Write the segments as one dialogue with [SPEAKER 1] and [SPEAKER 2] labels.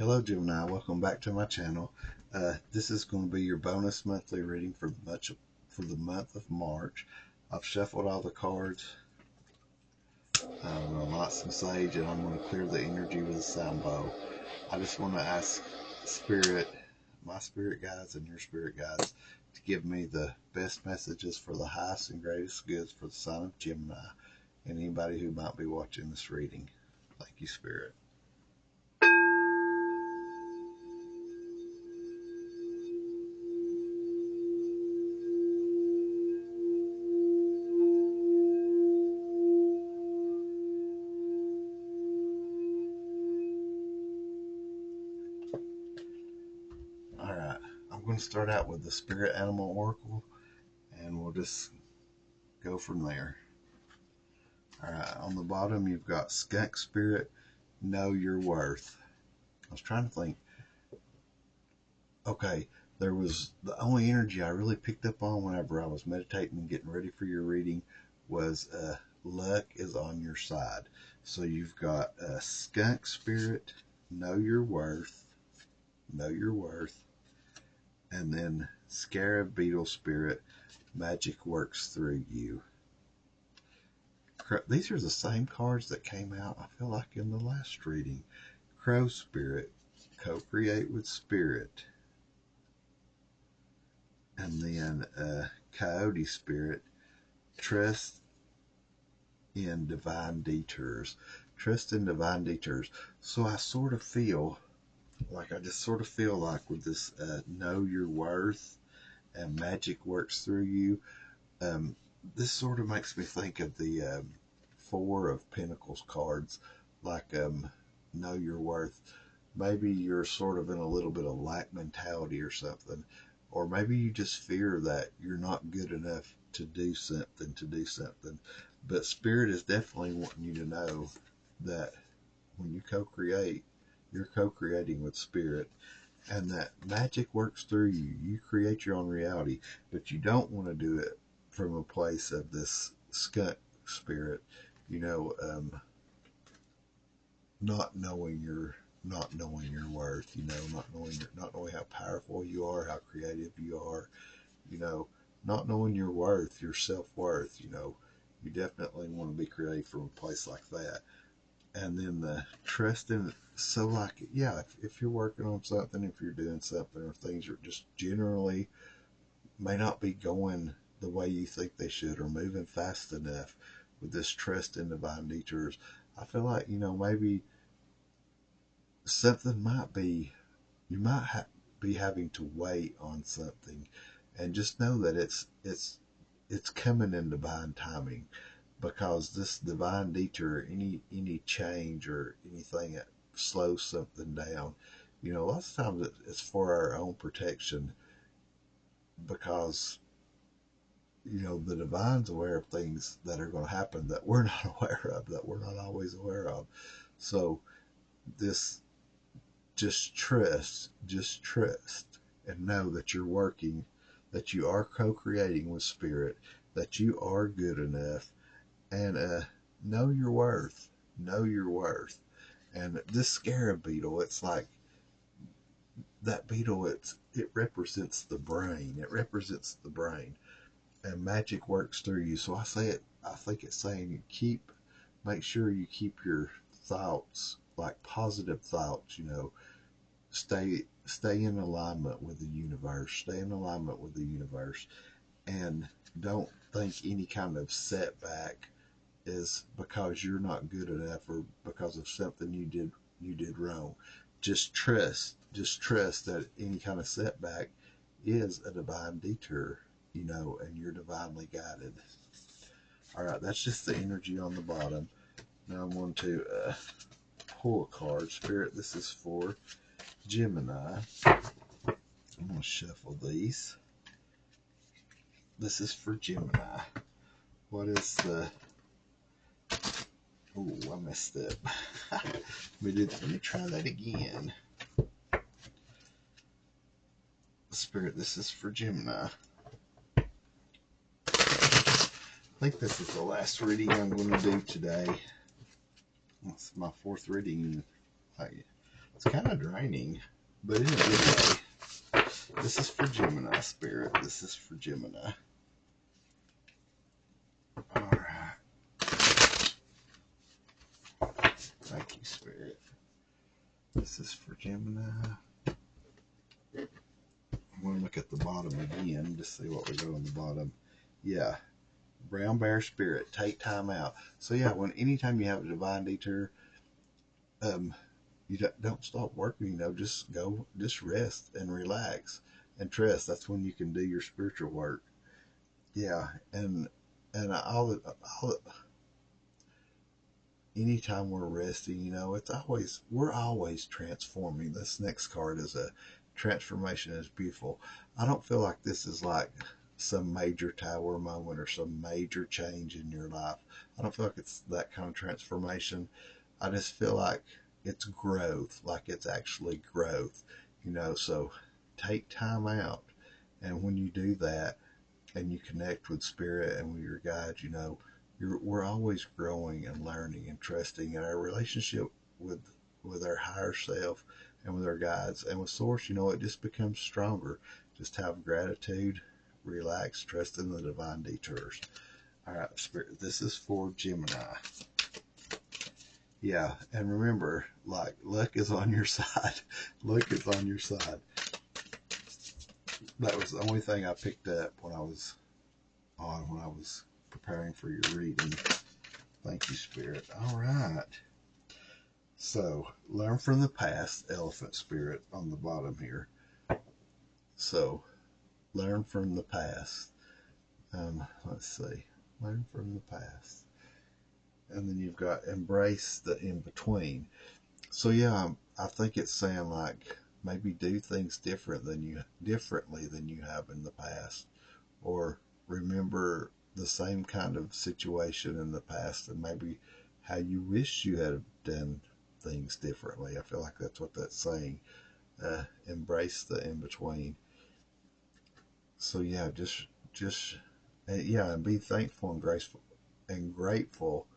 [SPEAKER 1] Hello Gemini, welcome back to my channel. This is going to be your bonus monthly reading for the month of March. I've shuffled all the cards. I'm going to light some sage and I'm going to clear the energy with a sound bowl. I just want to ask Spirit, my spirit guides and your spirit guides, to give me the best messages for the highest and greatest goods for the sign of Gemini and anybody who might be watching this reading. Thank you, Spirit. All right, I'm going to start out with the Spirit Animal Oracle, and we'll just go from there. All right, on the bottom you've got Skunk Spirit, Know Your Worth. I was trying to think. Okay, there was the only energy I really picked up on whenever I was meditating and getting ready for your reading was luck is on your side. So you've got Skunk Spirit, Know Your Worth, Know Your Worth, and then Scarab Beetle Spirit, Magic Works Through You. These are the same cards that came out, I feel like, in the last reading. Crow Spirit, Co-Create with Spirit. And then Coyote Spirit, Trust in Divine Detours. Trust in Divine Detours. So I sort of feel like, with this Know Your Worth and Magic Works Through You, this sort of makes me think of the Four of Pentacles cards, like Know Your Worth. Maybe you're sort of in a little bit of lack mentality or something, or maybe you just fear that you're not good enough to do something. But Spirit is definitely wanting you to know that when you co-create, you're co-creating with Spirit, and that magic works through you. You create your own reality, but you don't want to do it from a place of this skunk spirit, not knowing your worth, not knowing how powerful you are, how creative you are, not knowing your worth, your self-worth. You definitely want to be creative from a place like that. And then the trust in, so like, yeah, if you're working on something, if you're doing something, or things are just generally may not be going the way you think they should, or moving fast enough, with this trust in divine detours, I feel like, maybe something might be, you might be having to wait on something, and just know that it's coming in divine timing, because this divine detour, any change or anything that slows something down, lots of times it's for our own protection, because the divine's aware of things that are going to happen that we're not aware of, that we're not always aware of. So this, just trust, and know that you're working, that you are co-creating with Spirit, that you are good enough, and know your worth. Know your worth. And this scarab beetle, it's like that beetle. It represents the brain. It represents the brain, and magic works through you. So I think it's saying make sure you keep your thoughts, like positive thoughts. Stay in alignment with the universe. Stay in alignment with the universe, and don't think any kind of setback is because you're not good enough, or because of something you did wrong. Just trust that any kind of setback is a divine detour, and you're divinely guided. All right, that's just the energy on the bottom. Now I'm going to pull a card. Spirit, this is for Gemini. I'm going to shuffle these. This is for Gemini. What is the... Oh, I messed up. Let me try that again. Spirit, this is for Gemini. I think this is the last reading I'm going to do today. It's my fourth reading in like It's kind of draining, but in a good way. This is for Gemini, Spirit. This is for Gemini. All right. Thank you, Spirit. This is for Gemini. I'm going to look at the bottom again to see what we got on the bottom. Yeah. Brown Bear Spirit. Take time out. So yeah, anytime you have a divine detour, you don't stop working. Just rest and relax and trust. That's when you can do your spiritual work. Yeah, and anytime we're resting, we're always transforming. This next card is a transformation is beautiful. I don't feel like this is like some major tower moment or some major change in your life. I don't feel like it's that kind of transformation. I just feel like it's growth, like it's actually growth, so take time out. And when you do that and you connect with spirit and with your guides, we're always growing and learning and trusting in our relationship with our higher self and with our guides and with source. It just becomes stronger. Just have gratitude, relax, trust in the divine detours. All right, Spirit, this is for Gemini. Yeah, and remember, like, luck is on your side. Luck is on your side. That was the only thing I picked up when I was preparing for your reading. Thank you, Spirit. All right. So, learn from the past, Elephant Spirit on the bottom here. So, learn from the past. Let's see. Learn from the past. And then you've got embrace the in-between. So, yeah, I think it's saying, like, maybe do things differently than you have in the past. Or remember the same kind of situation in the past and maybe how you wish you had done things differently. I feel like that's what that's saying. Embrace the in-between. So yeah, and be thankful and graceful and grateful,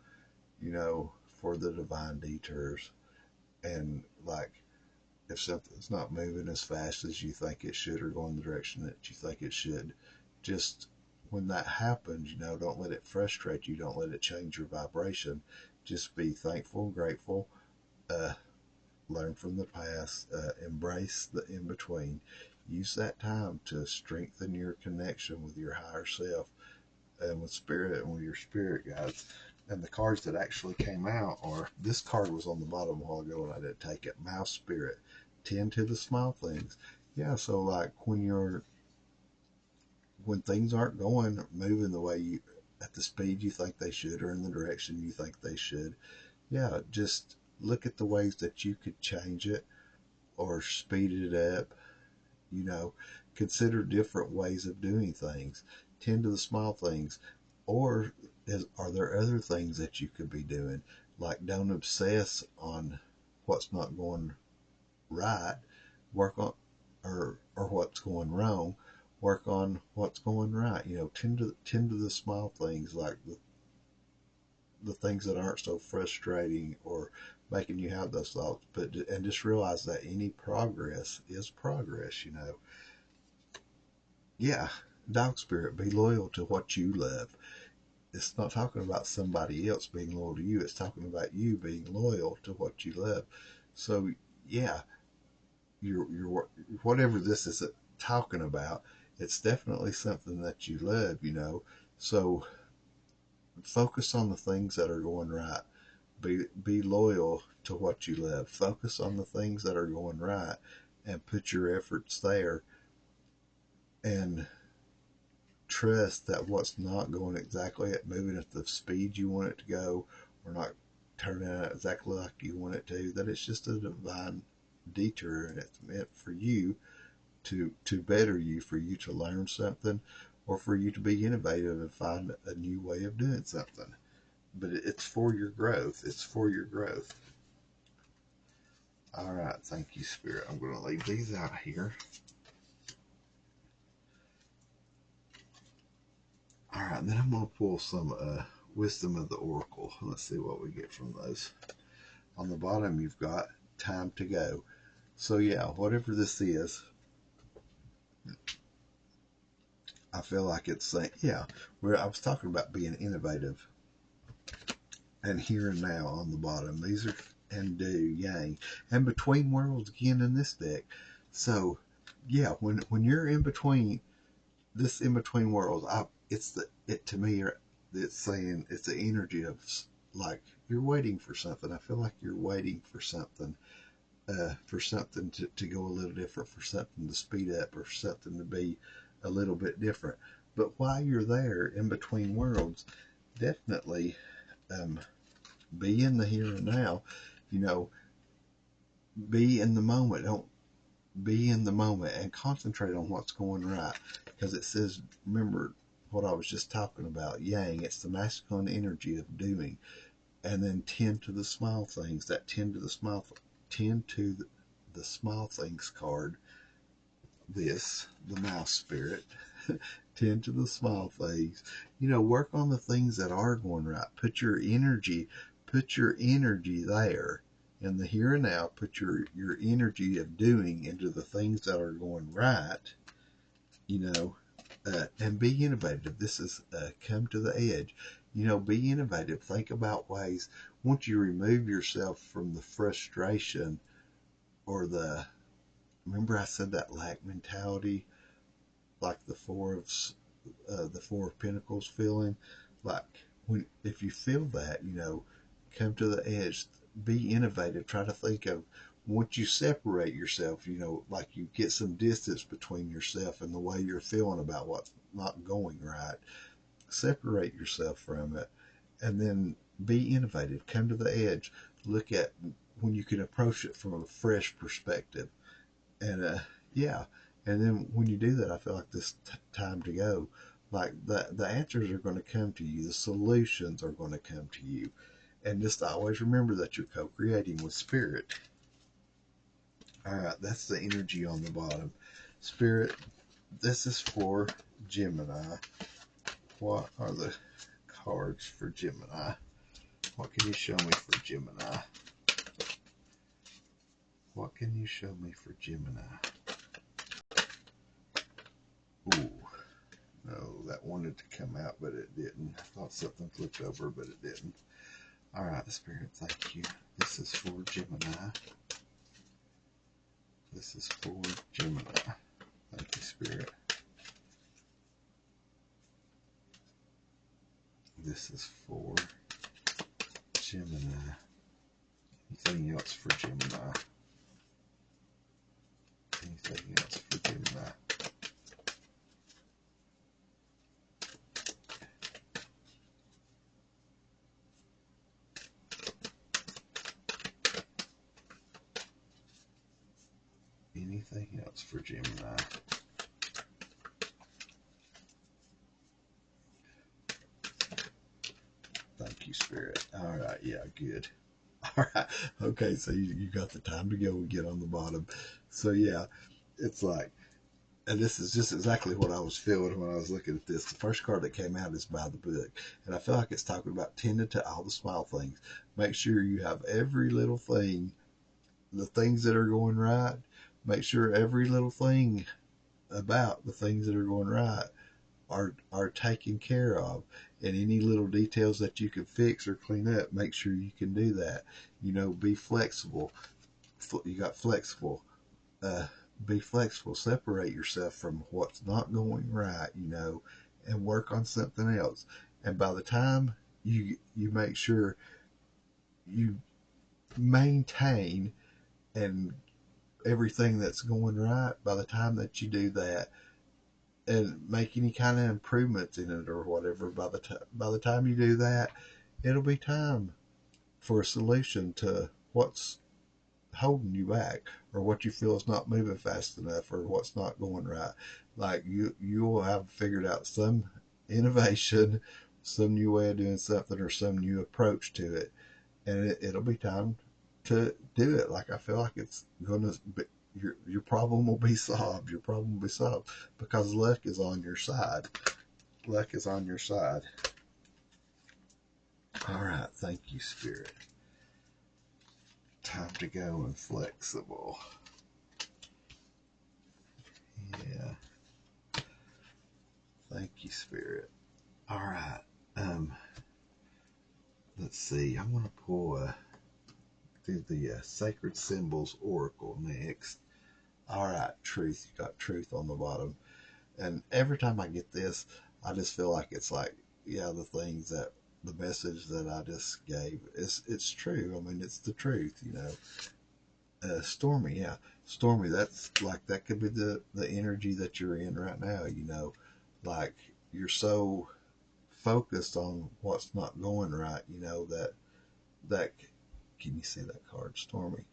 [SPEAKER 1] for the divine detours. And like, if something's not moving as fast as you think it should or going the direction that you think it should, just when that happens, don't let it frustrate you. Don't let it change your vibration. Just be thankful, grateful, learn from the past, embrace the in-between. Use that time to strengthen your connection with your higher self and with spirit and with your spirit guides. And the cards that actually came out this card was on the bottom a while ago and I didn't take it. Mouse Spirit. Tend to the small things. Yeah, so like when things aren't moving the way at the speed you think they should or in the direction you think they should, yeah, just look at the ways that you could change it or speed it up. Consider different ways of doing things. Tend to the small things. Or are there other things that you could be doing? Like, don't obsess on what's not going right. Work on or what's going wrong. Work on what's going right. Tend to the small things, like the things that aren't so frustrating or making you have those thoughts. And just realize that any progress is progress. Yeah, Dog Spirit, be loyal to what you love. It's not talking about somebody else being loyal to you. It's talking about you being loyal to what you love. So yeah, your whatever this is talking about, it's definitely something that you love. So focus on the things that are going right. Be loyal to what you love. Focus on the things that are going right and put your efforts there. And trust that what's not going exactly at moving at the speed you want it to go or not turning out exactly like you want it to, that it's just a divine detour and it's meant for you to better you, for you to learn something or for you to be innovative and find a new way of doing something. But it's for your growth. It's for your growth. All right. Thank you, Spirit. I'm going to leave these out here. All right, then I'm going to pull some Wisdom of the Oracle. Let's see what we get from those. On the bottom, you've got time to go. So yeah, whatever this is, I feel like it's saying, yeah, where I was talking about being innovative and here and now on the bottom. These are and do yang and between worlds again in this deck. So yeah, when you're in between this in between worlds, it to me it's saying it's the energy of like you're waiting for something. I feel like you're waiting for something to go a little different, for something to speed up, or something to be a little bit different. But while you're there in between worlds, definitely be in the here and now. You know, be in the moment. Don't be in the moment and concentrate on what's going right. Because it says, remember what I was just talking about, yang. It's the masculine energy of doing, and then tend to the small things. That tend to the small things card. The mouse spirit. Tend to the small things. You know, work on the things that are going right. Put your energy there in the here and now. Put your energy of doing into the things that are going right. You know, and be innovative. This is come to the edge. You know, be innovative. Think about ways. Once you remove yourself from the frustration or remember I said that lack mentality, like the Four of Pentacles feeling, like if you feel that, you know, come to the edge, be innovative. Try to think of, once you separate yourself, you know, like you get some distance between yourself and the way you're feeling about what's not going right. Separate yourself from it, and then be innovative. Come to the edge. Look at when you can approach it from a fresh perspective. And yeah, and then when you do that, I feel like this time to go, like the answers are going to come to you, the solutions are going to come to you, and just always remember that you're co-creating with spirit. All right, that's the energy on the bottom. Spirit, this is for Gemini. What are the cards for Gemini? What can you show me for Gemini? What can you show me for Gemini? Ooh, no, that wanted to come out, but it didn't. I thought something flipped over, but it didn't. All right, Spirit, thank you. This is for Gemini. This is for Gemini. Thank you, Spirit. This is for Gemini. Anything else for Gemini? Anything else for Gemini? Anything else for Gemini? Thank you, Spirit. All right, yeah, good. All right, okay, so you got the time to go and get on the bottom. So yeah, it's like, and this is just exactly what I was feeling when I was looking at this. The first card that came out is by the book, and I feel like it's talking about tending to all the small things. Make sure you have every little thing, the things that are going right. Make sure every little thing about the things that are going right are taken care of, and any little details that you can fix or clean up, make sure you can do that. You know, be flexible. You got flexible. Be flexible. Separate yourself from what's not going right, you know, and work on something else. And by the time you make sure you maintain and everything that's going right, by the time that you do that and make any kind of improvements in it or whatever, by the time you do that, it'll be time for a solution to what's holding you back, or what you feel is not moving fast enough, or what's not going right. Like you will have figured out some innovation, some new way of doing something, or some new approach to it, and it'll be time to do it. Like I feel like it's gonna be, your problem will be solved. Your problem will be solved because luck is on your side. Luck is on your side. All right, thank you, Spirit. Time to go and flexible. Yeah. Thank you, Spirit. All right. Let's see. I want to pull do the Sacred Symbols Oracle next. All right, truth. You got truth on the bottom. And every time I get this, I just feel like it's like, yeah, the message that I just gave, it's true. I mean, it's the truth, you know. Stormy, yeah. Stormy, that's like, that could be the energy that you're in right now, you know. Like, you're so focused on what's not going right, you know, that can you see that card, Stormy?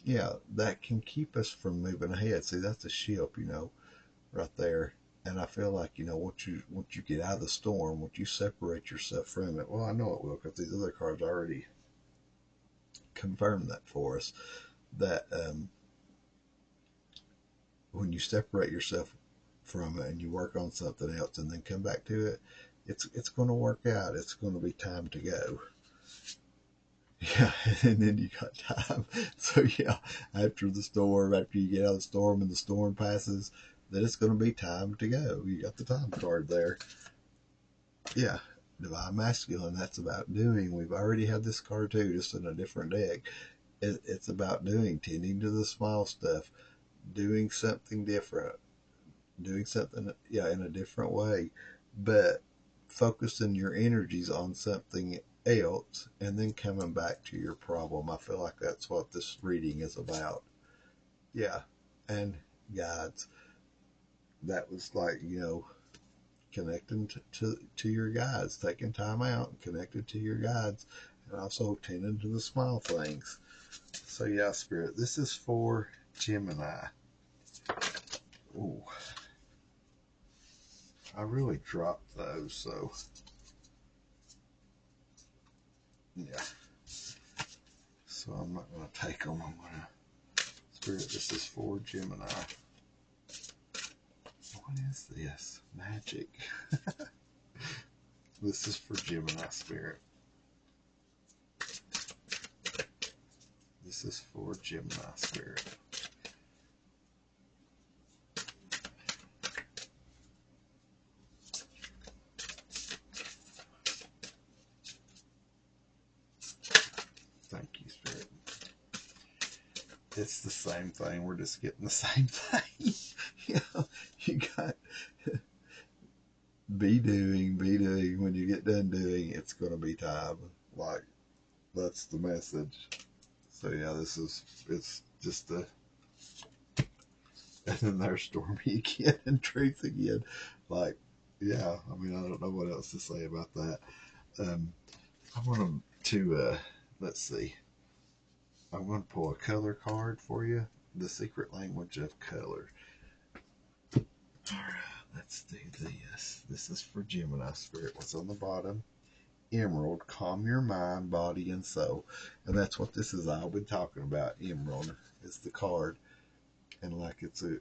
[SPEAKER 1] Yeah, that can keep us from moving ahead. See, that's a ship, you know, right there. And I feel like, you know, once you get out of the storm, once you separate yourself from it, well, I know it will, because these other cards already confirmed that for us. That when you separate yourself from it and you work on something else and then come back to it, it's going to work out. It's going to be time to go. Yeah, and then you got time. So yeah, after the storm, after you get out of the storm and the storm passes, then it's going to be time to go. You got the time card there. Yeah, Divine Masculine, that's about doing. We've already had this card too, just in a different deck. It's about doing, tending to the small stuff, doing something different, doing something, yeah, in a different way, but focusing your energies on something else and then coming back to your problem. I feel like that's what this reading is about. Yeah. And guides. That was like, you know, connecting to your guides, taking time out and connected to your guides, and also tending to the small things. So yeah, Spirit, this is for Gemini. Ooh. I really dropped those, so yeah. So I'm not going to take them. I'm going to, Spirit, this is for Gemini. What is this? Magic. This is for Gemini, Spirit. This is for Gemini, Spirit. Thank you, Spirit. It's the same thing. We're just getting the same thing. You know, you got be doing. When you get done doing, it's going to be time. Like, that's the message. So yeah, it's just a, and then there's Stormy again and Truth again. Like, yeah, I mean, I don't know what else to say about that. I want to, let's see. I'm going to pull a color card for you. The secret language of color. Alright, let's do this. This is for Gemini, Spirit. What's on the bottom? Emerald. Calm your mind, body, and soul. And that's what this is all been talking about. Emerald is the card. And like it's a,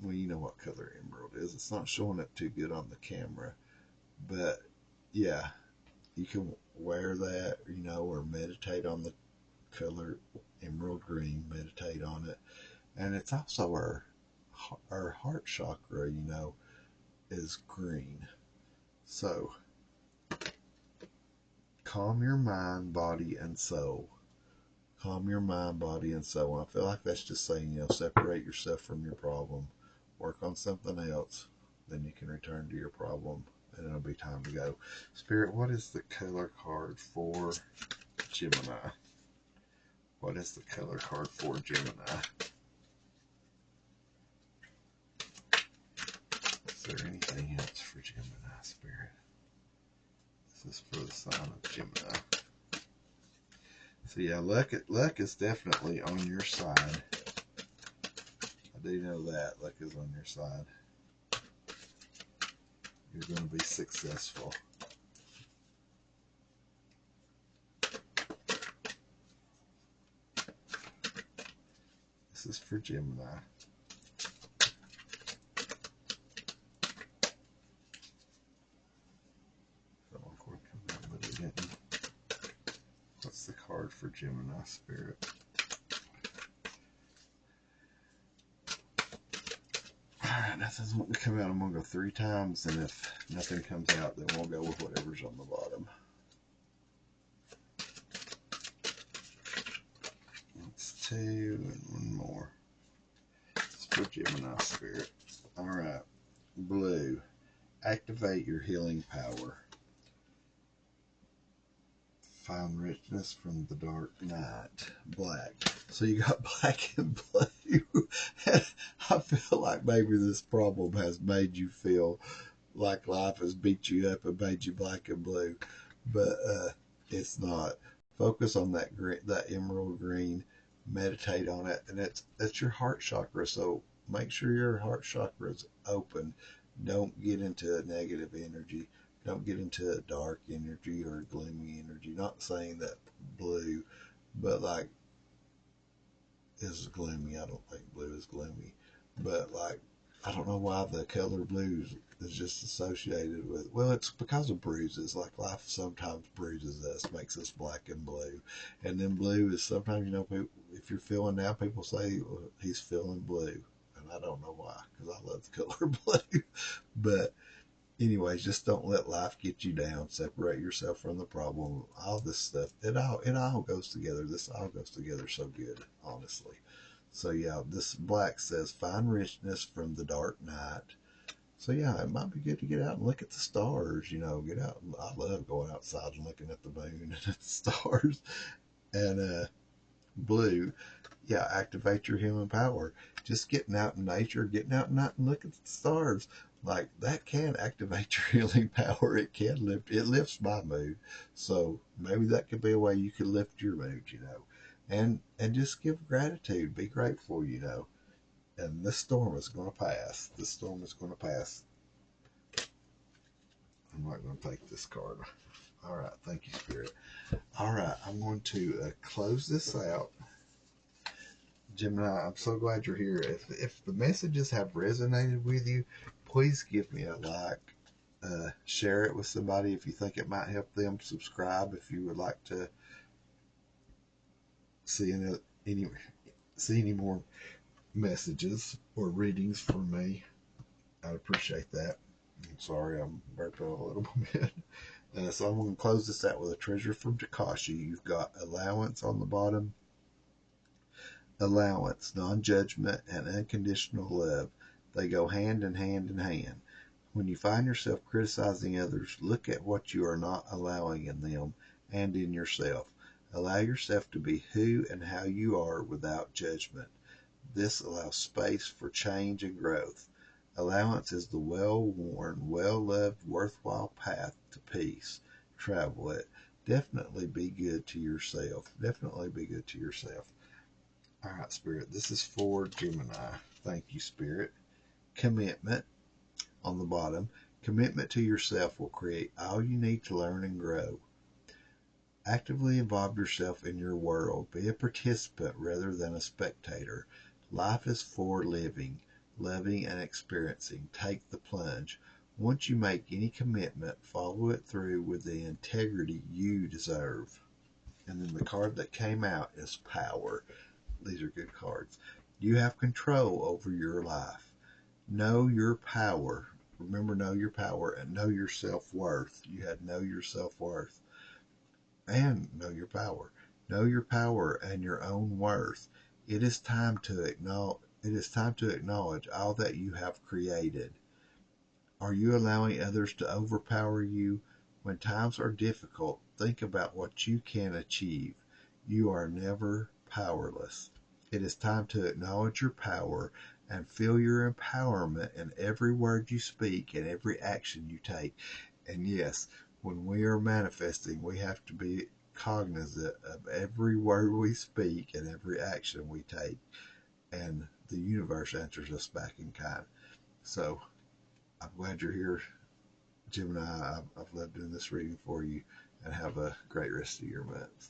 [SPEAKER 1] well, you know what color emerald is. It's not showing up too good on the camera. But yeah, you can wear that, you know, or meditate on the color emerald green, meditate on it. And it's also our heart chakra, you know, is green. So calm your mind, body, and soul. Calm your mind, body, and soul. And I feel like that's just saying, you know, separate yourself from your problem, work on something else, then you can return to your problem, and it'll be time to go. Spirit, what is the color card for Gemini? What is the color card for Gemini? Is there anything else for Gemini, Spirit? This is for the sign of Gemini. So yeah, luck is definitely on your side. I do know that. Luck is on your side. You're going to be successful. This is for Gemini. What's the card for Gemini, Spirit? nothing's wanting to come out. I'm going to go 3 times, and if nothing comes out, then we'll go with whatever's on the bottom. That's 2 and 1 more. It's for Gemini Spirit. Alright. Blue. Activate your healing power. Find richness from the dark night. Black. So you got black and blue. And I feel like maybe this problem has made you feel like life has beat you up and made you black and blue. But it's not. Focus on that green, that emerald green. Meditate on it. And that's your heart chakra. So make sure your heart chakra is open. Don't get into negative energy. Don't get into a dark energy or gloomy energy. Not saying that blue, but like, is gloomy. I don't think blue is gloomy. But like, I don't know why the color blue is just associated with, well, it's because of bruises. Like life sometimes bruises us, makes us black and blue. And then blue is sometimes, you know, people, if you're feeling down, people say, well, he's feeling blue. And I don't know why, because I love the color blue. But anyways, just don't let life get you down. Separate yourself from the problem. All this stuff, it all goes together. This all goes together so good, honestly. So yeah, this black says find richness from the dark night. So yeah, it might be good to get out and look at the stars. You know, get out. I love going outside and looking at the moon and at the stars. And blue, yeah, activate your healing power. Just getting out in nature, getting out and looking at the stars, like that can activate your healing power. It can lift. It lifts my mood. So maybe that could be a way you could lift your mood. You know, and just give gratitude. Be grateful. You know, and this storm is going to pass. This storm is going to pass. I'm not going to take this card. All right, thank you, Spirit. All right, I'm going to close this out. Gemini, I'm so glad you're here. If the messages have resonated with you, please give me a like. Share it with somebody if you think it might help them. Subscribe if you would like to see any more messages or readings from me. I'd appreciate that. I'm sorry, I'm burping a little bit. So I'm going to close this out with a treasure from Takashi. You've got allowance on the bottom. Allowance, non-judgment, and unconditional love. They go hand in hand in hand. When you find yourself criticizing others, look at what you are not allowing in them and in yourself. Allow yourself to be who and how you are without judgment. This allows space for change and growth. Allowance is the well-worn, well-loved, worthwhile path to peace. Travel it. Definitely be good to yourself. Definitely be good to yourself. All right, Spirit. This is for Gemini. Thank you, Spirit. Commitment on the bottom. Commitment to yourself will create all you need to learn and grow. Actively involve yourself in your world. Be a participant rather than a spectator. Life is for living, loving, and experiencing. Take the plunge. Once you make any commitment, follow it through with the integrity you deserve. And then the card that came out is Power. These are good cards. You have control over your life. Know your power. Remember, know your power and know your self-worth. You had know your self-worth and know your power. Know your power and your own worth. It is time to acknowledge all that you have created. Are you allowing others to overpower you? When times are difficult, think about what you can achieve. You are never powerless. It is time to acknowledge your power and feel your empowerment in every word you speak and every action you take. And yes, when we are manifesting, we have to be cognizant of every word we speak and every action we take. And the universe answers us back in kind. So I'm glad you're here, Gemini. I've loved doing this reading for you, and have a great rest of your month.